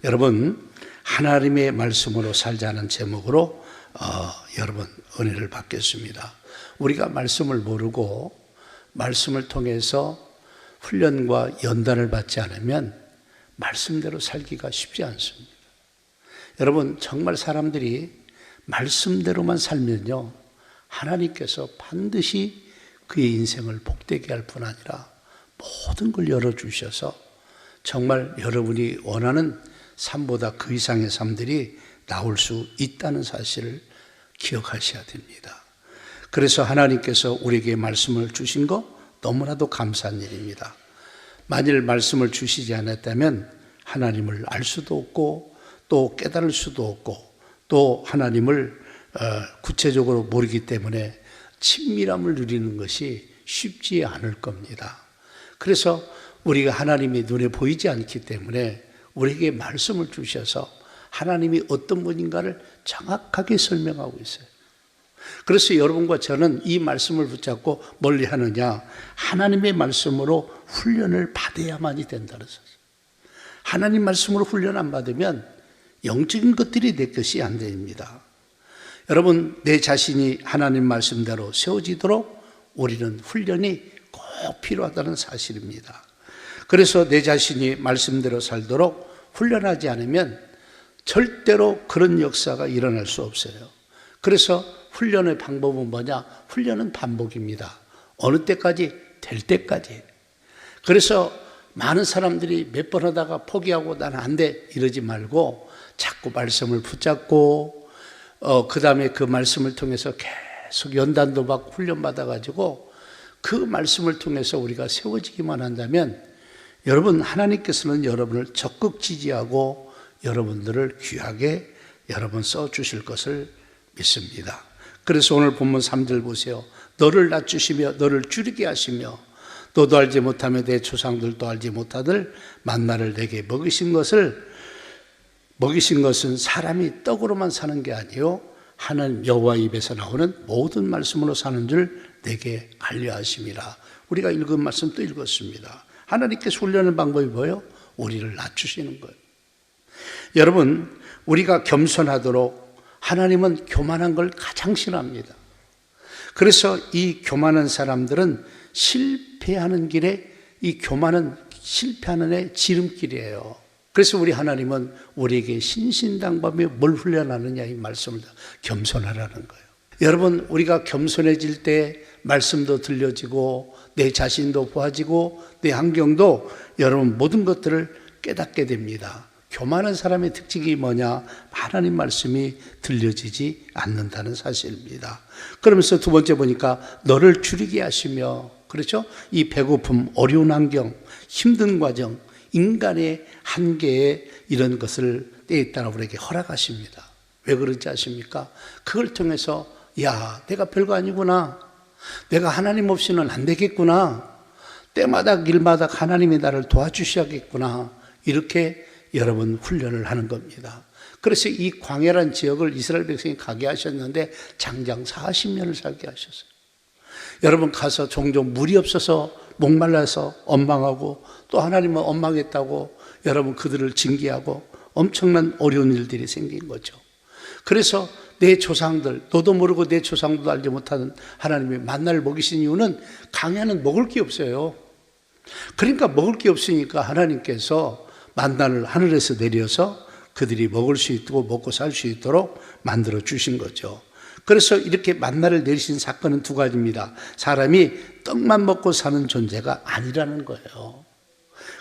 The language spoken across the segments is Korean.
여러분, 하나님의 말씀으로 살자는 제목으로 여러분 은혜를 받겠습니다. 우리가 말씀을 모르고 말씀을 통해서 훈련과 연단을 받지 않으면 말씀대로 살기가 쉽지 않습니다. 여러분, 정말 사람들이 말씀대로만 살면요, 하나님께서 반드시 그의 인생을 복되게 할 뿐 아니라 모든 걸 열어주셔서 정말 여러분이 원하는 삶보다 그 이상의 삶들이 나올 수 있다는 사실을 기억하셔야 됩니다. 그래서 하나님께서 우리에게 말씀을 주신 거 너무나도 감사한 일입니다. 만일 말씀을 주시지 않았다면 하나님을 알 수도 없고 또 깨달을 수도 없고 또 하나님을 구체적으로 모르기 때문에 친밀함을 누리는 것이 쉽지 않을 겁니다. 그래서 우리가 하나님이 눈에 보이지 않기 때문에 우리에게 말씀을 주셔서 하나님이 어떤 분인가를 정확하게 설명하고 있어요. 그래서 여러분과 저는 이 말씀을 붙잡고 멀리 하느냐, 하나님의 말씀으로 훈련을 받아야만이 된다는 사실. 하나님 말씀으로 훈련 안 받으면 영적인 것들이 내 것이 안 됩니다. 여러분, 내 자신이 하나님 말씀대로 세워지도록 우리는 훈련이 꼭 필요하다는 사실입니다. 그래서 내 자신이 말씀대로 살도록 훈련하지 않으면 절대로 그런 역사가 일어날 수 없어요. 그래서 훈련의 방법은 뭐냐? 훈련은 반복입니다. 어느 때까지? 될 때까지. 그래서 많은 사람들이 몇 번 하다가 포기하고 나는 안 돼 이러지 말고 자꾸 말씀을 붙잡고 그 다음에 그 말씀을 통해서 계속 연단도 받고 훈련 받아가지고 그 말씀을 통해서 우리가 세워지기만 한다면 여러분, 하나님께서는 여러분을 적극 지지하고 여러분들을 귀하게 여러분 써주실 것을 믿습니다. 그래서 오늘 본문 3절 보세요. 너를 낮추시며 너를 줄이게 하시며 너도 알지 못하며 내 조상들도 알지 못하들 만나를 내게 먹이신 것은 사람이 떡으로만 사는 게 아니요 하나님 여호와 입에서 나오는 모든 말씀으로 사는 줄 내게 알려 하심이라. 우리가 읽은 말씀 또 읽었습니다. 하나님께서 훈련하는 방법이 뭐예요? 우리를 낮추시는 거예요. 여러분, 우리가 겸손하도록 하나님은 교만한 걸 가장 싫어합니다. 그래서 이 교만한 사람들은 실패하는 길에 이 교만은 실패하는 애 지름길이에요. 그래서 우리 하나님은 우리에게 신신당부하며 뭘 훈련하느냐 이 말씀을 겸손하라는 거예요. 여러분, 우리가 겸손해질 때 말씀도 들려지고 내 자신도 보아지고 내 환경도 여러분 모든 것들을 깨닫게 됩니다. 교만한 사람의 특징이 뭐냐? 하나님 말씀이 들려지지 않는다는 사실입니다. 그러면서 두 번째 보니까 너를 줄이게 하시며, 그렇죠? 이 배고픔, 어려운 환경, 힘든 과정, 인간의 한계에 이런 것을 때에 따라 우리에게 허락하십니다. 왜 그런지 아십니까? 그걸 통해서 야, 내가 별거 아니구나. 내가 하나님 없이는 안 되겠구나. 때마다 길마다 하나님이 나를 도와주셔야겠구나. 이렇게 여러분 훈련을 하는 겁니다. 그래서 이 광야란 지역을 이스라엘 백성이 가게 하셨는데 장장 40년을 살게 하셨어요. 여러분 가서 종종 물이 없어서 목말라서 원망하고 또 하나님은 원망했다고 여러분 그들을 징계하고 엄청난 어려운 일들이 생긴 거죠. 그래서 내 조상들, 너도 모르고 내 조상도 알지 못하는 하나님의 만나를 먹이신 이유는 광야는 먹을 게 없어요. 그러니까 먹을 게 없으니까 하나님께서 만나를 하늘에서 내려서 그들이 먹을 수 있고 먹고 살 수 있도록 만들어 주신 거죠. 그래서 이렇게 만나를 내리신 사건은 두 가지입니다. 사람이 떡만 먹고 사는 존재가 아니라는 거예요.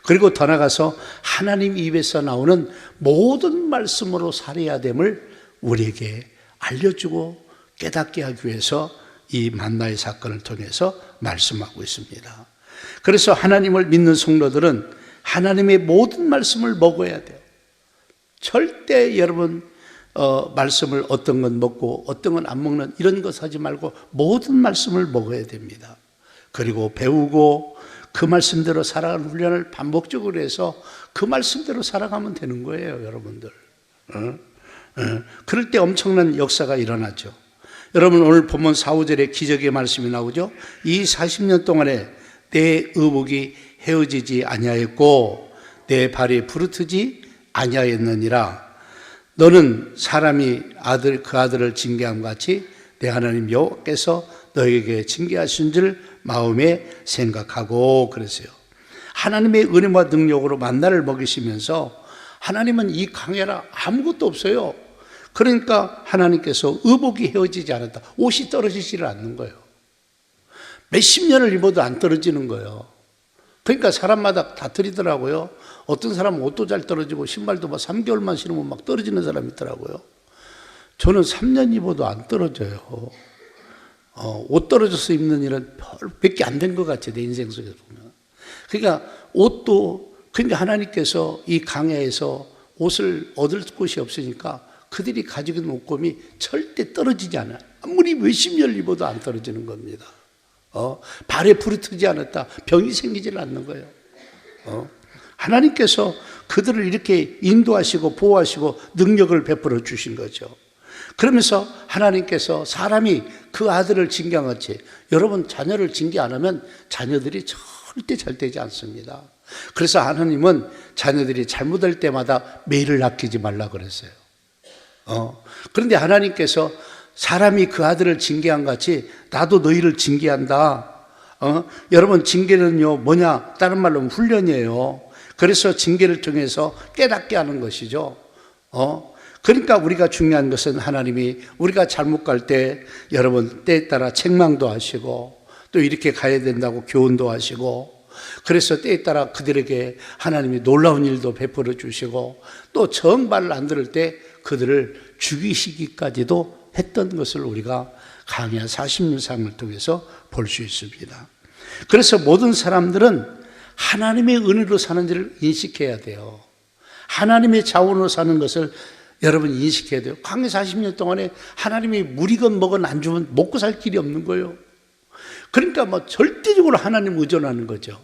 그리고 더 나아가서 하나님 입에서 나오는 모든 말씀으로 살아야 됨을 우리에게 알려주고 깨닫게 하기 위해서 이 만나의 사건을 통해서 말씀하고 있습니다. 그래서 하나님을 믿는 성도들은 하나님의 모든 말씀을 먹어야 돼요. 절대 여러분 말씀을 어떤 건 먹고 어떤 건 안 먹는 이런 것 하지 말고 모든 말씀을 먹어야 됩니다. 그리고 배우고 그 말씀대로 살아가는 훈련을 반복적으로 해서 그 말씀대로 살아가면 되는 거예요, 여러분들. 그럴 때 엄청난 역사가 일어나죠. 여러분 오늘 본문 4, 5절에 기적의 말씀이 나오죠. 이 40년 동안에 내 의복이 헤어지지 아니하였고 내 발이 부르트지 아니하였느니라. 너는 사람이 그 아들을 징계함 같이 내 하나님 여호와께서 너에게 징계하신 줄 마음에 생각하고 그랬어요. 하나님의 은혜와 능력으로 만나를 먹이시면서 하나님은 이 광야라 아무것도 없어요. 그러니까 하나님께서 의복이 헤어지지 않았다. 옷이 떨어지지를 않는 거예요. 몇십 년을 입어도 안 떨어지는 거예요. 그러니까 사람마다 다 틀리더라고요. 어떤 사람은 옷도 잘 떨어지고 신발도 막 3개월만 신으면 막 떨어지는 사람이 있더라고요. 저는 3년 입어도 안 떨어져요. 옷 떨어져서 입는 일은 몇개 안 된 것 같아요. 내 인생 속에서 보면. 그러니까 옷도, 그러니까 하나님께서 이 강야에서 옷을 얻을 곳이 없으니까 그들이 가지고 있는 옷감이 절대 떨어지지 않아요. 아무리 몇십 년을 입어도 안 떨어지는 겁니다. 발에 불이 트지 않았다. 병이 생기질 않는 거예요. 하나님께서 그들을 이렇게 인도하시고 보호하시고 능력을 베풀어 주신 거죠. 그러면서 하나님께서 사람이 그 아들을 징계한 같이, 여러분 자녀를 징계 안 하면 자녀들이 절대 잘 되지 않습니다. 그래서 하나님은 자녀들이 잘못할 때마다 매일을 아끼지 말라 그랬어요. 그런데 하나님께서 사람이 그 아들을 징계한 같이 나도 너희를 징계한다. 여러분 징계는요 뭐냐? 다른 말로 훈련이에요. 그래서 징계를 통해서 깨닫게 하는 것이죠. 그러니까 우리가 중요한 것은 하나님이 우리가 잘못 갈 때 여러분 때에 따라 책망도 하시고 또 이렇게 가야 된다고 교훈도 하시고, 그래서 때에 따라 그들에게 하나님이 놀라운 일도 베풀어 주시고 또 정말을 안 들을 때 그들을 죽이시기까지도 했던 것을 우리가 강야 40년상을 통해서 볼 수 있습니다. 그래서 모든 사람들은 하나님의 은혜로 사는지를 인식해야 돼요. 하나님의 자원으로 사는 것을 여러분 인식해야 돼요. 강야 40년 동안에 하나님이 물이건 뭐건 안 주면 먹고 살 길이 없는 거예요. 그러니까 뭐 절대적으로 하나님 의존하는 거죠.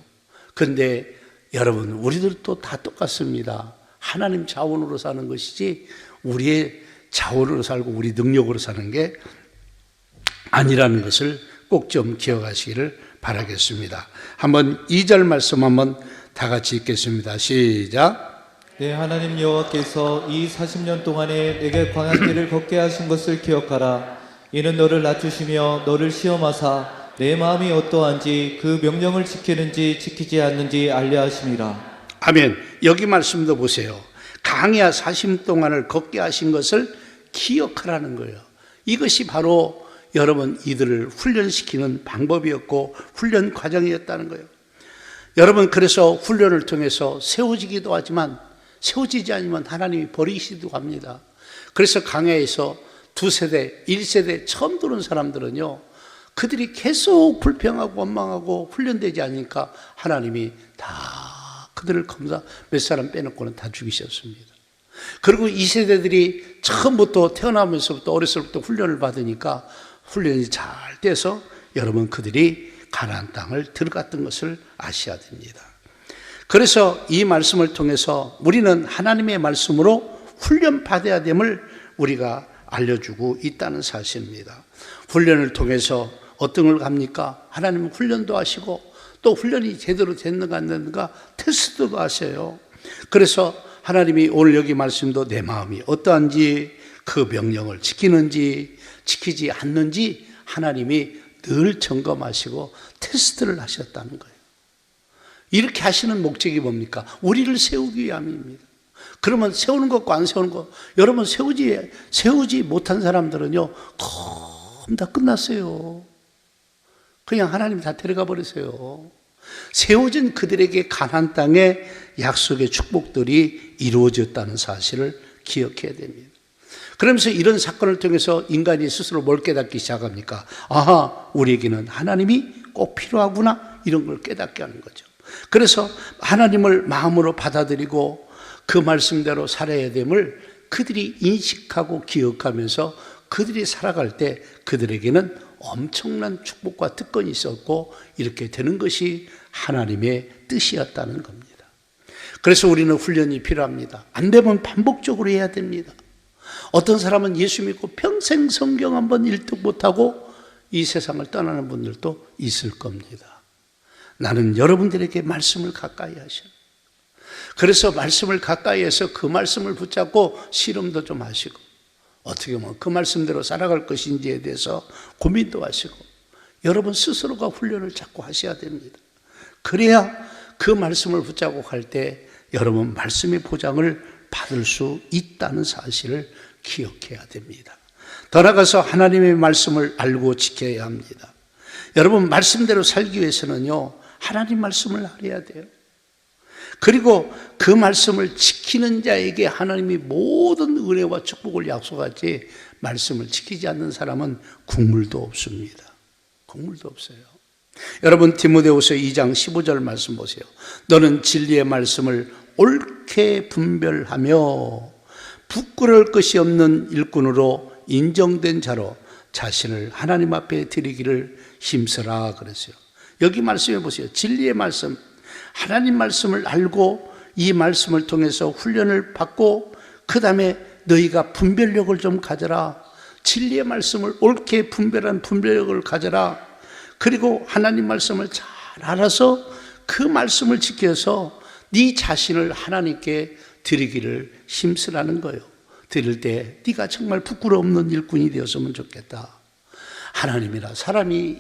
그런데 여러분 우리들도 다 똑같습니다. 하나님 자원으로 사는 것이지 우리의 자원으로 살고 우리 능력으로 사는 게 아니라는 것을 꼭 좀 기억하시기를 바라겠습니다. 한번 2절 말씀 한번 다 같이 읽겠습니다. 시작. 내 하나님 여호와께서 이 40년 동안에 내게 광야길을 걷게 하신 것을 기억하라. 이는 너를 낮추시며 너를 시험하사 내 마음이 어떠한지 그 명령을 지키는지 지키지 않는지 알려 하심이라. 아멘. 여기 말씀도 보세요. 강야 40년 동안을 걷게 하신 것을 기억하라는 거예요. 이것이 바로 여러분 이들을 훈련시키는 방법이었고 훈련 과정이었다는 거예요. 여러분 그래서 훈련을 통해서 세워지기도 하지만 세워지지 않으면 하나님이 버리시기도 합니다. 그래서 강야에서 2세대, 1세대 처음 들어온 사람들은요, 그들이 계속 불평하고 원망하고 훈련되지 않으니까 하나님이 다 그들을 검사 몇 사람 빼놓고는 다 죽이셨습니다. 그리고 2세대들이 처음부터 태어나면서부터 어렸을 때부터 훈련을 받으니까 훈련이 잘 돼서 여러분 그들이 가나안 땅을 들어갔던 것을 아셔야 됩니다. 그래서 이 말씀을 통해서 우리는 하나님의 말씀으로 훈련받아야 됨을 우리가 알려주고 있다는 사실입니다. 훈련을 통해서 어떤 걸 합니까? 하나님은 훈련도 하시고 또 훈련이 제대로 됐는가 안 됐는가 테스트도 하셔요. 그래서 하나님이 오늘 여기 말씀도 내 마음이 어떠한지 그 명령을 지키는지 지키지 않는지 하나님이 늘 점검하시고 테스트를 하셨다는 거예요. 이렇게 하시는 목적이 뭡니까? 우리를 세우기 위함입니다. 그러면 세우는 것과 안 세우는 것, 여러분 세우지 못한 사람들은요 거의 다 끝났어요. 그냥 하나님 다 데려가 버리세요. 세워진 그들에게 가나안 땅의 약속의 축복들이 이루어졌다는 사실을 기억해야 됩니다. 그러면서 이런 사건을 통해서 인간이 스스로 뭘 깨닫기 시작합니까? 아하, 우리에게는 하나님이 꼭 필요하구나, 이런 걸 깨닫게 하는 거죠. 그래서 하나님을 마음으로 받아들이고 그 말씀대로 살아야 됨을 그들이 인식하고 기억하면서 그들이 살아갈 때 그들에게는 엄청난 축복과 특권이 있었고 이렇게 되는 것이 하나님의 뜻이었다는 겁니다. 그래서 우리는 훈련이 필요합니다. 안 되면 반복적으로 해야 됩니다. 어떤 사람은 예수 믿고 평생 성경 한번 일독 못하고 이 세상을 떠나는 분들도 있을 겁니다. 나는 여러분들에게 말씀을 가까이 하셔. 그래서 말씀을 가까이 해서 그 말씀을 붙잡고 실험도 좀 하시고, 어떻게 보면 그 말씀대로 살아갈 것인지에 대해서 고민도 하시고, 여러분 스스로가 훈련을 자꾸 하셔야 됩니다. 그래야 그 말씀을 붙잡고 갈 때 여러분 말씀의 보장을 받을 수 있다는 사실을 기억해야 됩니다. 더 나아가서 하나님의 말씀을 알고 지켜야 합니다. 여러분 말씀대로 살기 위해서는요, 하나님 말씀을 알아야 돼요. 그리고 그 말씀을 지키는 자에게 하나님이 모든 은혜와 축복을 약속하지, 말씀을 지키지 않는 사람은 국물도 없습니다. 국물도 없어요. 여러분 디모데후서 2장 15절 말씀 보세요. 너는 진리의 말씀을 옳게 분별하며 부끄러울 것이 없는 일꾼으로 인정된 자로 자신을 하나님 앞에 드리기를 힘쓰라 그랬어요. 여기 말씀해 보세요. 진리의 말씀, 하나님 말씀을 알고 이 말씀을 통해서 훈련을 받고 그 다음에 너희가 분별력을 좀 가져라. 진리의 말씀을 옳게 분별한 분별력을 가져라. 그리고 하나님 말씀을 잘 알아서 그 말씀을 지켜서 네 자신을 하나님께 드리기를 힘쓰라는 거예요. 드릴 때 네가 정말 부끄러움 없는 일꾼이 되었으면 좋겠다. 하나님이라 사람이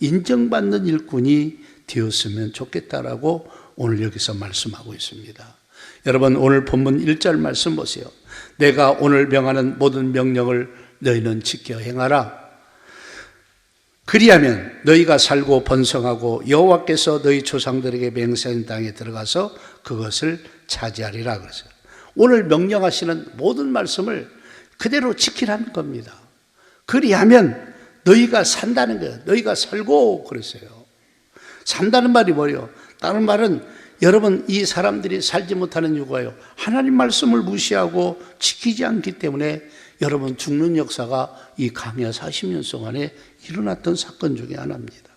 인정받는 일꾼이 되었으면 좋겠다라고 오늘 여기서 말씀하고 있습니다. 여러분 오늘 본문 1절 말씀 보세요. 내가 오늘 명하는 모든 명령을 너희는 지켜 행하라. 그리하면 너희가 살고 번성하고 여호와께서 너희 조상들에게 맹세한 땅에 들어가서 그것을 차지하리라 그랬어요. 오늘 명령하시는 모든 말씀을 그대로 지키라는 겁니다. 그리하면 너희가 산다는 거예요. 너희가 살고 그랬어요. 산다는 말이 뭐예요? 다른 말은 여러분 이 사람들이 살지 못하는 이유가요, 하나님 말씀을 무시하고 지키지 않기 때문에 여러분 죽는 역사가 이 광야 40년 동안에 일어났던 사건 중에 하나입니다.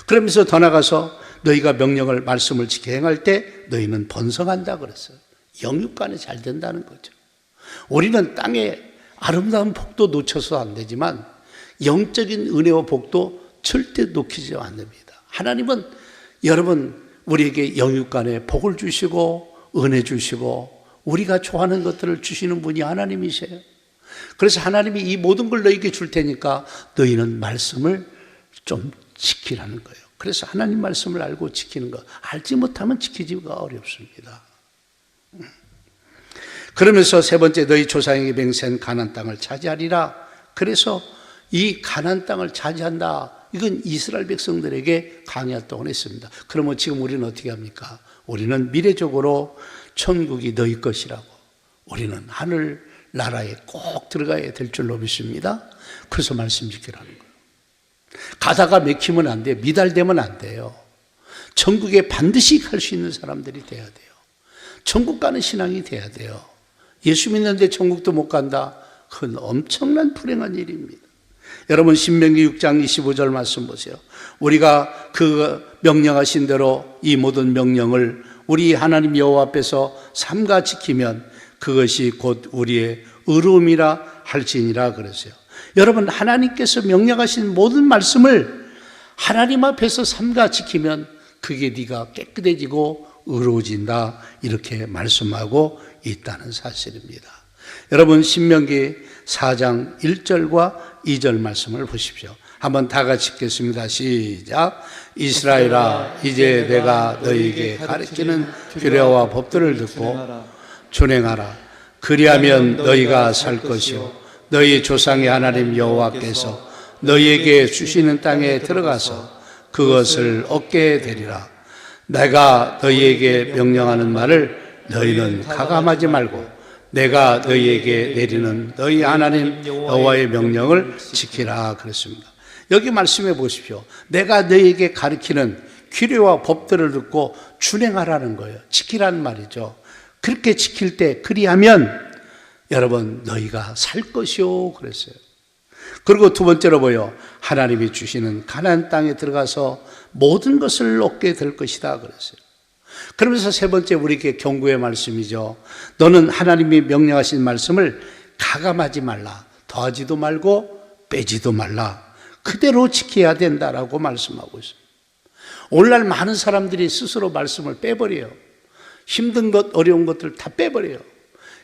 그러면서 더 나가서 너희가 명령을 말씀을 지켜 행할 때 너희는 번성한다 그랬어요. 영육간에 잘 된다는 거죠. 우리는 땅에 아름다운 복도 놓쳐서 안 되지만 영적인 은혜와 복도 절대 놓치지 않습니다. 하나님은 여러분 우리에게 영육간에 복을 주시고 은혜 주시고 우리가 좋아하는 것들을 주시는 분이 하나님이세요. 그래서 하나님이 이 모든 걸 너희에게 줄 테니까 너희는 말씀을 좀 지키라는 거예요. 그래서 하나님 말씀을 알고 지키는 거, 알지 못하면 지키기가 어렵습니다. 그러면서 세 번째, 너희 조상에게 맹세한 가나안 땅을 차지하리라. 그래서 이 가나안 땅을 차지한다. 이건 이스라엘 백성들에게 강야 동안 했습니다. 그러면 지금 우리는 어떻게 합니까? 우리는 미래적으로 천국이 너희 것이라고, 우리는 하늘 나라에 꼭 들어가야 될 줄로 믿습니다. 그래서 말씀 지키라는 거예요. 가다가 맥히면 안 돼요. 미달되면 안 돼요. 천국에 반드시 갈 수 있는 사람들이 돼야 돼요. 천국 가는 신앙이 돼야 돼요. 예수 믿는데 천국도 못 간다? 그건 엄청난 불행한 일입니다. 여러분 신명기 6장 25절 말씀 보세요. 우리가 그 명령하신 대로 이 모든 명령을 우리 하나님 여호와 앞에서 삼가 지키면 그것이 곧 우리의 의로움이라 할지니라 그랬어요. 여러분 하나님께서 명령하신 모든 말씀을 하나님 앞에서 삼가 지키면 그게 네가 깨끗해지고 의로워진다, 이렇게 말씀하고 있다는 사실입니다. 여러분 신명기 4장 1절과 2절 말씀을 보십시오. 한번 다 같이 읽겠습니다. 시작. 이스라엘아, 이제 내가 너희에게 가르치는 규례와 법들을 듣고 준행하라. 그리하면 너희가 살 것이요 너희 조상의 하나님 여호와께서 너희에게 주시는 땅에 들어가서 그것을 얻게 되리라. 내가 너희에게 명령하는 말을 너희는 가감하지 말고 내가 너희에게 내리는 너희 하나님 여호와의 명령을 지키라 그랬습니다. 여기 말씀해 보십시오. 내가 너희에게 가르치는 규례와 법들을 듣고 준행하라는 거예요. 지키라는 말이죠. 그렇게 지킬 때 그리하면 여러분 너희가 살 것이요 그랬어요. 그리고 두 번째로 뭐요? 하나님이 주시는 가나안 땅에 들어가서 모든 것을 얻게 될 것이다 그랬어요. 그러면서 세 번째 우리에게 경고의 말씀이죠. 너는 하나님이 명령하신 말씀을 가감하지 말라. 더하지도 말고 빼지도 말라. 그대로 지켜야 된다라고 말씀하고 있습니다. 오늘날 많은 사람들이 스스로 말씀을 빼버려요. 힘든 것, 어려운 것들 다 빼버려요.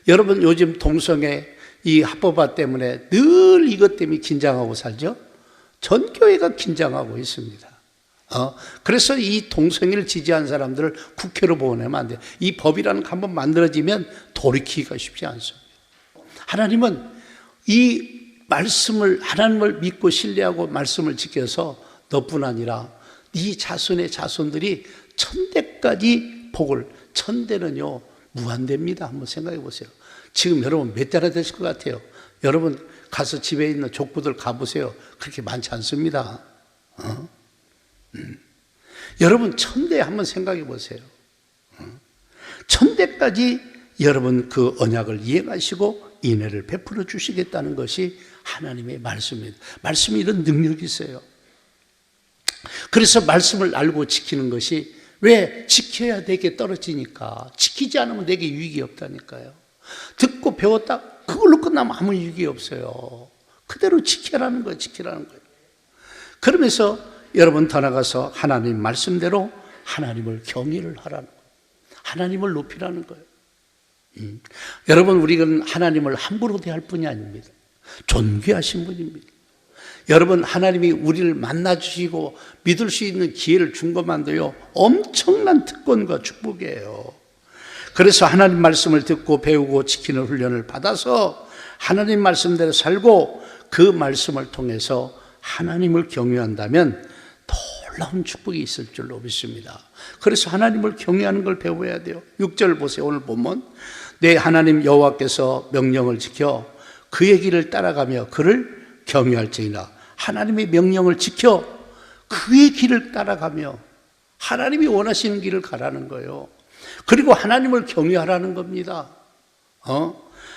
여러분 요즘 동성애 이 합법화 때문에 늘 이것 때문에 긴장하고 살죠. 전 교회가 긴장하고 있습니다. 그래서 이 동성애를 지지한 사람들을 국회로 보내면 안 돼요. 이 법이라는 거 한번 만들어지면 돌이키기가 쉽지 않습니다. 하나님은 이 말씀을, 하나님을 믿고 신뢰하고 말씀을 지켜서 너뿐 아니라 네 자손의 자손들이 천대까지 복을, 천대는요 무한대입니다. 한번 생각해 보세요. 지금 여러분 몇 대나 되실 것 같아요? 여러분 가서 집에 있는 족부들 가보세요. 그렇게 많지 않습니다. 여러분 천대 한번 생각해 보세요. 천대까지 여러분 그 언약을 이행하시고 인애를 베풀어 주시겠다는 것이 하나님의 말씀입니다. 말씀이 이런 능력이 있어요. 그래서 말씀을 알고 지키는 것이 왜 지켜야 되게 떨어지니까 지키지 않으면 내게 유익이 없다니까요. 듣고 배웠다 그걸로 끝나면 아무 유익이 없어요. 그대로 지키라는 거예요. 지키라는 거예요. 그러면서 여러분 더 나가서 하나님 말씀대로 하나님을 경외를 하라는 거예요. 하나님을 높이라는 거예요. 여러분 우리는 하나님을 함부로 대할 분이 아닙니다. 존귀하신 분입니다. 여러분 하나님이 우리를 만나주시고 믿을 수 있는 기회를 준 것만도요 엄청난 특권과 축복이에요. 그래서 하나님 말씀을 듣고 배우고 지키는 훈련을 받아서 하나님 말씀대로 살고 그 말씀을 통해서 하나님을 경외한다면 놀라운 축복이 있을 줄로 믿습니다. 그래서 하나님을 경외하는 걸 배워야 돼요. 6절 보세요. 오늘 보면 내 하나님 여호와께서 명령을 지켜 그의 길을 따라가며 그를 경외할지니라. 하나님의 명령을 지켜 그의 길을 따라가며 하나님이 원하시는 길을 가라는 거예요. 그리고 하나님을 경외하라는 겁니다.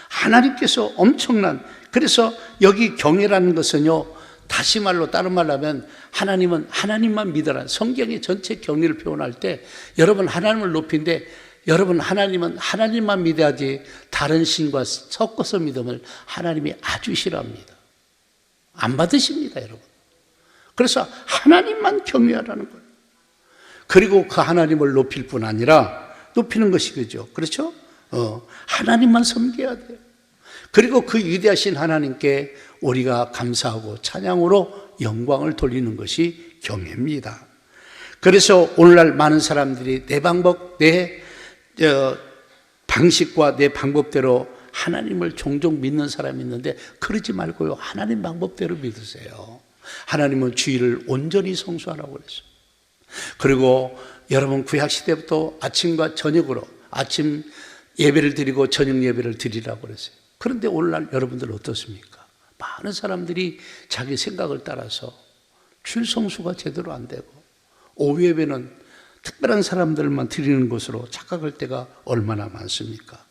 하나님께서 엄청난, 그래서 여기 경외라는 것은요 다시 말로 다른 말로 하면 하나님은 하나님만 믿어라. 성경의 전체 경외를 표현할 때 여러분 하나님을 높인데 여러분 하나님은 하나님만 믿어야지 다른 신과 섞어서 믿으면 하나님이 아주 싫어합니다. 안 받으십니다, 여러분. 그래서 하나님만 경외하라는 거예요. 그리고 그 하나님을 높일 뿐 아니라 높이는 것이 그죠. 그렇죠? 하나님만 섬겨야 돼요. 그리고 그 위대하신 하나님께 우리가 감사하고 찬양으로 영광을 돌리는 것이 경외입니다. 그래서 오늘날 많은 사람들이 내 방법, 내 방식과 내 방법대로 하나님을 종종 믿는 사람이 있는데 그러지 말고요. 하나님 방법대로 믿으세요. 하나님은 주일을 온전히 성수하라고 그랬어요. 그리고 여러분 구약시대부터 아침과 저녁으로 아침 예배를 드리고 저녁 예배를 드리라고 그랬어요. 그런데 오늘날 여러분들 어떻습니까? 많은 사람들이 자기 생각을 따라서 주일 성수가 제대로 안 되고 오후 예배는 특별한 사람들만 드리는 것으로 착각할 때가 얼마나 많습니까?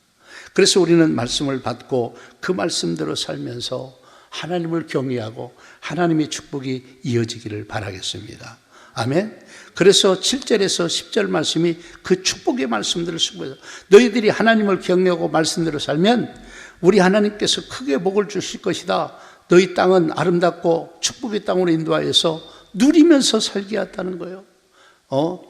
그래서 우리는 말씀을 받고 그 말씀대로 살면서 하나님을 경외하고 하나님의 축복이 이어지기를 바라겠습니다. 아멘. 그래서 7절에서 10절 말씀이 그 축복의 말씀들을 쓰고 있어요. 너희들이 하나님을 경외하고 말씀대로 살면 우리 하나님께서 크게 복을 주실 것이다. 너희 땅은 아름답고 축복의 땅으로 인도하여서 누리면서 살게 하다는 거예요.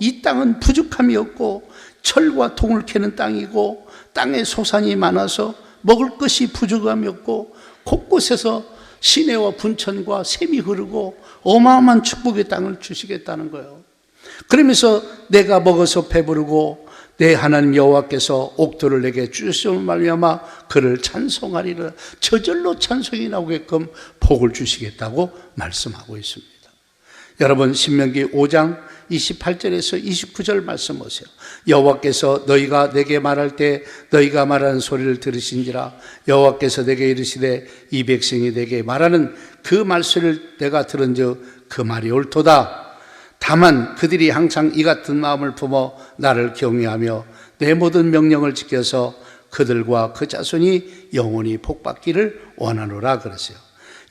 이 땅은 부족함이 없고 철과 동을 캐는 땅이고 땅에 소산이 많아서 먹을 것이 부족함이 없고 곳곳에서 시내와 분천과 샘이 흐르고 어마어마한 축복의 땅을 주시겠다는 거예요. 그러면서 내가 먹어서 배부르고 내 하나님 여호와께서 옥토를 내게 주셨음을 말미암아 그를 찬송하리라. 저절로 찬송이 나오게끔 복을 주시겠다고 말씀하고 있습니다. 여러분 신명기 5장 28절에서 29절 말씀 보세요. 여호와께서 너희가 내게 말할 때 너희가 말하는 소리를 들으신지라. 여호와께서 내게 이르시되 이 백성이 내게 말하는 그 말소리를 내가 들은즉 그 말이 옳도다. 다만 그들이 항상 이 같은 마음을 품어 나를 경외하며 내 모든 명령을 지켜서 그들과 그 자손이 영원히 복받기를 원하노라 그랬어요.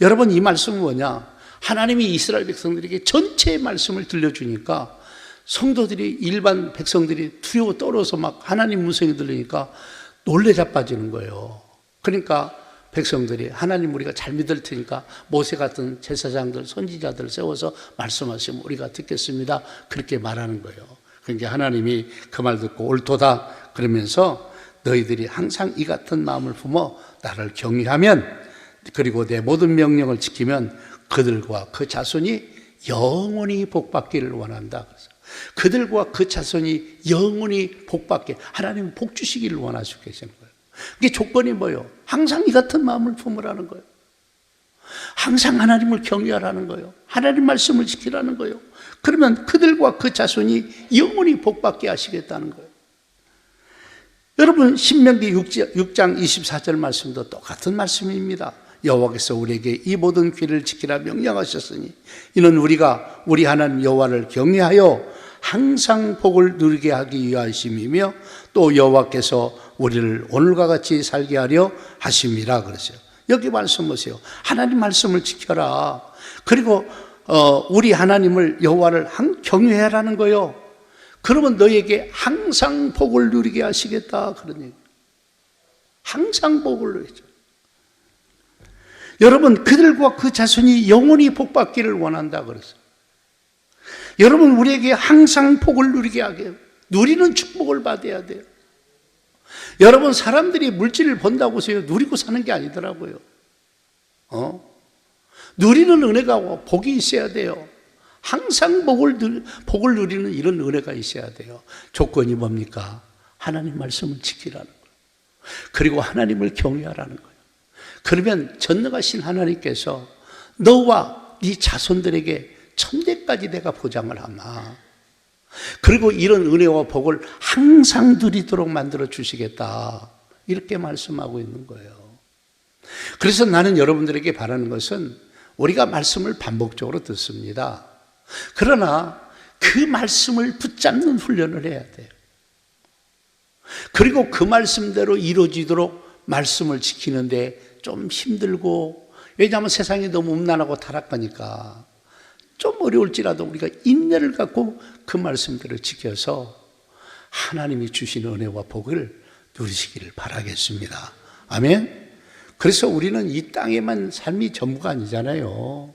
여러분 이 말씀은 뭐냐? 하나님이 이스라엘 백성들에게 전체의 말씀을 들려주니까 성도들이, 일반 백성들이 두려워 떨어서 막 하나님 음성이 들리니까 놀래 자빠지는 거예요. 그러니까 백성들이 하나님 우리가 잘 믿을 테니까 모세 같은 제사장들, 선지자들 세워서 말씀하시면 우리가 듣겠습니다. 그렇게 말하는 거예요. 그러니까 하나님이 그 말 듣고 옳도다 그러면서 너희들이 항상 이 같은 마음을 품어 나를 경외하면, 그리고 내 모든 명령을 지키면 그들과 그 자손이 영원히 복받기를 원한다. 그들과 그 자손이 영원히 복받게, 하나님은 복 주시기를 원하시고 계시는 거예요. 그게 조건이 뭐예요? 항상 이 같은 마음을 품으라는 거예요. 항상 하나님을 경외하라는 거예요. 하나님 말씀을 지키라는 거예요. 그러면 그들과 그 자손이 영원히 복받게 하시겠다는 거예요. 여러분, 신명기 6장 24절 말씀도 똑같은 말씀입니다. 여호와께서 우리에게 이 모든 규례를 지키라 명령하셨으니 이는 우리가 우리 하나님 여호와를 경외하여 항상 복을 누리게 하기 위하심이며 또 여호와께서 우리를 오늘과 같이 살게 하려 하심이라 그러세요. 여기 말씀 보세요. 하나님 말씀을 지켜라. 그리고 우리 하나님을 여호와를 경외하라는 거예요. 그러면 너에게 항상 복을 누리게 하시겠다 그런 얘기. 항상 복을 누리죠. 여러분, 그들과 그 자손이 영원히 복받기를 원한다 그랬어요. 여러분, 우리에게 항상 복을 누리게 하게 해요. 누리는 축복을 받아야 돼요. 여러분, 사람들이 물질을 번다고 해서 누리고 사는 게 아니더라고요. 누리는 은혜가 복이 있어야 돼요. 항상 복을 누리는 이런 은혜가 있어야 돼요. 조건이 뭡니까? 하나님 말씀을 지키라는 거예요. 그리고 하나님을 경외하라는 거예요. 그러면 전능하신 하나님께서 너와 네 자손들에게 천대까지 내가 보장을 하마. 그리고 이런 은혜와 복을 항상 누리도록 만들어 주시겠다. 이렇게 말씀하고 있는 거예요. 그래서 나는 여러분들에게 바라는 것은 우리가 말씀을 반복적으로 듣습니다. 그러나 그 말씀을 붙잡는 훈련을 해야 돼요. 그리고 그 말씀대로 이루어지도록 말씀을 지키는데 좀 힘들고, 왜냐하면 세상이 너무 음란하고 타락하니까 좀 어려울지라도 우리가 인내를 갖고 그 말씀대로 지켜서 하나님이 주신 은혜와 복을 누리시기를 바라겠습니다. 아멘. 그래서 우리는 이 땅에만 삶이 전부가 아니잖아요.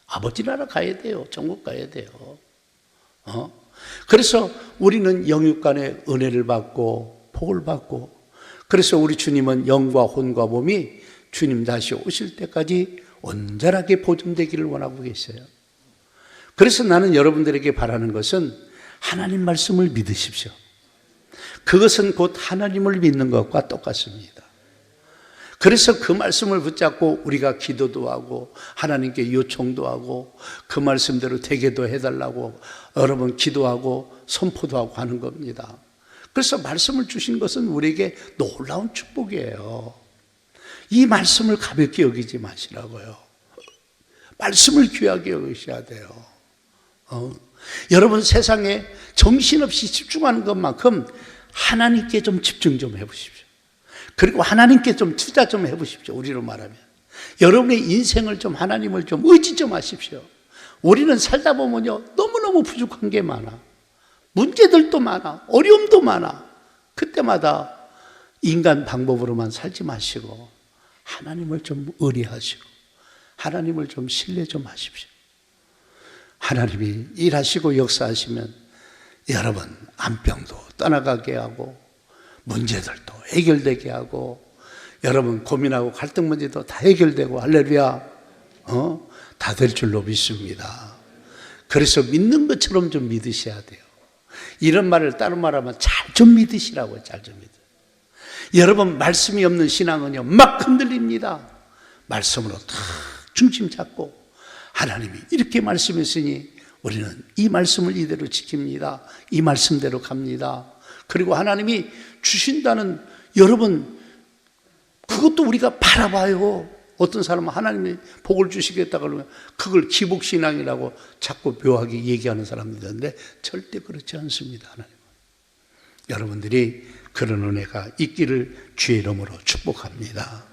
아버지 나라 가야 돼요. 천국 가야 돼요. 그래서 우리는 영육간의 은혜를 받고 복을 받고, 그래서 우리 주님은 영과 혼과 몸이 주님 다시 오실 때까지 온전하게 보존되기를 원하고 계세요. 그래서 나는 여러분들에게 바라는 것은 하나님 말씀을 믿으십시오. 그것은 곧 하나님을 믿는 것과 똑같습니다. 그래서 그 말씀을 붙잡고 우리가 기도도 하고 하나님께 요청도 하고 그 말씀대로 되게도 해달라고 여러분 기도하고 선포도 하고 하는 겁니다. 그래서 말씀을 주신 것은 우리에게 놀라운 축복이에요. 이 말씀을 가볍게 여기지 마시라고요. 말씀을 귀하게 여기셔야 돼요. 여러분, 세상에 정신없이 집중하는 것만큼 하나님께 좀 집중 좀 해보십시오. 그리고 하나님께 좀 투자 좀 해보십시오. 우리로 말하면 여러분의 인생을 좀, 하나님을 좀 의지 좀 하십시오. 우리는 살다 보면요, 너무너무 부족한 게 많아. 문제들도 많아. 어려움도 많아. 그때마다 인간 방법으로만 살지 마시고 하나님을 좀 의뢰하시고 하나님을 좀 신뢰 좀 하십시오. 하나님이 일하시고 역사하시면 여러분 암병도 떠나가게 하고 문제들도 해결되게 하고 여러분 고민하고 갈등 문제도 다 해결되고 할렐루야, 다 될 줄로 믿습니다. 그래서 믿는 것처럼 좀 믿으셔야 돼요. 이런 말을 다른 말하면 잘 좀 믿으시라고요. 잘 좀 믿으세요. 여러분, 말씀이 없는 신앙은요 막 흔들립니다. 말씀으로 탁 중심 잡고 하나님이 이렇게 말씀했으니 우리는 이 말씀을 이대로 지킵니다. 이 말씀대로 갑니다. 그리고 하나님이 주신다는, 여러분 그것도 우리가 바라봐요. 어떤 사람은 하나님이 복을 주시겠다 그러면 그걸 기복신앙이라고 자꾸 묘하게 얘기하는 사람들이 있는데 절대 그렇지 않습니다. 하나님은. 여러분들이 그런 은혜가 있기를 주의 이름으로 축복합니다.